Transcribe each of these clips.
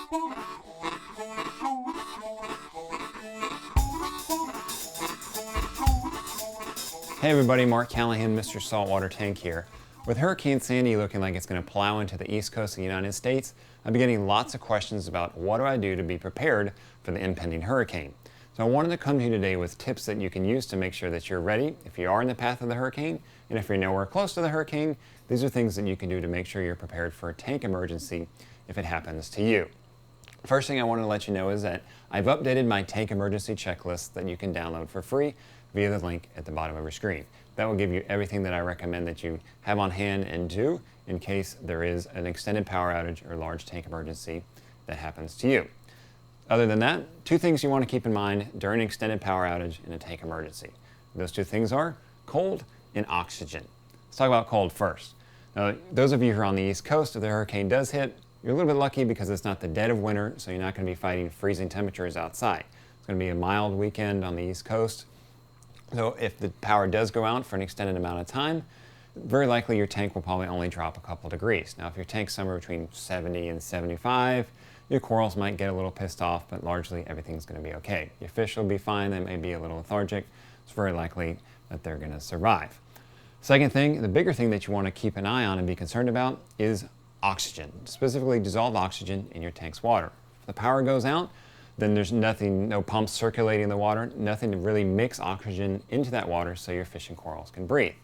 Hey everybody, Mark Callahan, Mr. Saltwater Tank here. With Hurricane Sandy looking like it's going to plow into the east coast of the United States, I've been getting lots of questions about what do I do to be prepared for the impending hurricane. So I wanted to come to you today with tips that you can use to make sure that you're ready if you are in the path of the hurricane, and if you're nowhere close to the hurricane, these are things that you can do to make sure you're prepared for a tank emergency if it happens to you. First thing I want to let you know is that I've updated my tank emergency checklist that you can download for free via the link at the bottom of your screen. That will give you everything that I recommend that you have on hand and do in case there is an extended power outage or large tank emergency that happens to you. Other than that, two things you want to keep in mind during an extended power outage in a tank emergency. Those two things are cold and oxygen. Let's talk about cold first. Now, those of you who are on the East Coast, if the hurricane does hit, you're a little bit lucky because it's not the dead of winter, so you're not going to be fighting freezing temperatures outside. It's going to be a mild weekend on the East Coast. So if the power does go out for an extended amount of time, very likely your tank will probably only drop a couple degrees. Now if your tank's somewhere between 70 and 75, your corals might get a little pissed off, but largely everything's going to be okay. Your fish will be fine, they may be a little lethargic. It's very likely that they're going to survive. Second thing, the bigger thing that you want to keep an eye on and be concerned about is oxygen, specifically dissolved oxygen in your tank's water. If the power goes out, then there's nothing, no pumps circulating the water, nothing to really mix oxygen into that water so your fish and corals can breathe.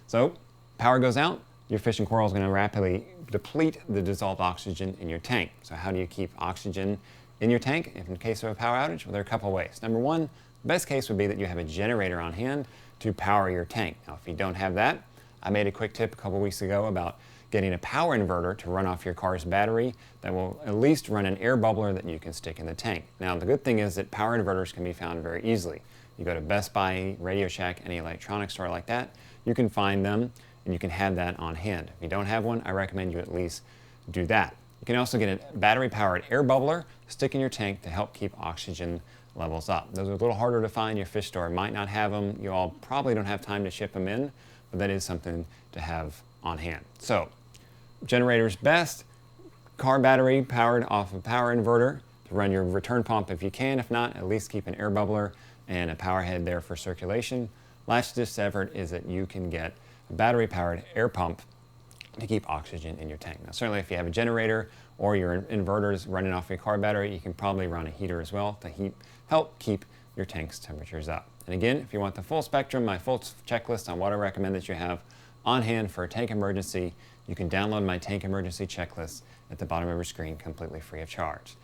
So power goes out, your fish and coral is going to rapidly deplete the dissolved oxygen in your tank. So how do you keep oxygen in your tank in case of a power outage? Well, there are a couple ways. Number one, the best case would be that you have a generator on hand to power your tank. Now, if you don't have that, I made a quick tip a couple weeks ago about getting a power inverter to run off your car's battery that will at least run an air bubbler that you can stick in the tank. Now, the good thing is that power inverters can be found very easily. You go to Best Buy, Radio Shack, any electronics store like that, you can find them and you can have that on hand. If you don't have one, I recommend you at least do that. You can also get a battery-powered air bubbler, stick in your tank to help keep oxygen levels up. Those are a little harder to find. Your fish store might not have them. You all probably don't have time to ship them in, but that is something to have on hand. So, generator's best, car battery powered off a power inverter to run your return pump if you can. If not, at least keep an air bubbler and a power head there for circulation. Last ditch effort is that you can get a battery powered air pump to keep oxygen in your tank. Now certainly if you have a generator or your inverter's running off your car battery, you can probably run a heater as well to help keep your tank's temperatures up. And again, if you want the full spectrum, my full checklist on what I recommend that you have on hand for a tank emergency, you can download my tank emergency checklist at the bottom of your screen completely free of charge.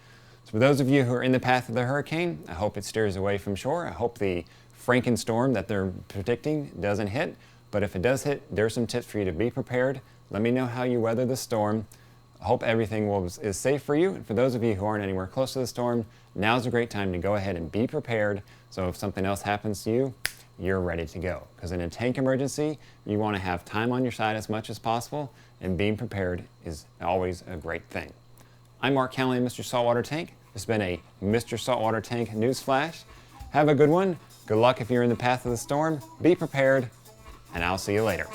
So for those of you who are in the path of the hurricane, I hope it steers away from shore. I hope the Frankenstorm that they're predicting doesn't hit, but if it does hit, there's some tips for you to be prepared. Let me know how you weather the storm. I hope everything is safe for you. And for those of you who aren't anywhere close to the storm, now's a great time to go ahead and be prepared. So if something else happens to you, you're ready to go. Because in a tank emergency, you want to have time on your side as much as possible, and being prepared is always a great thing. I'm Mark Callahan, Mr. Saltwater Tank. This has been a Mr. Saltwater Tank News Flash. Have a good one. Good luck if you're in the path of the storm. Be prepared, and I'll see you later.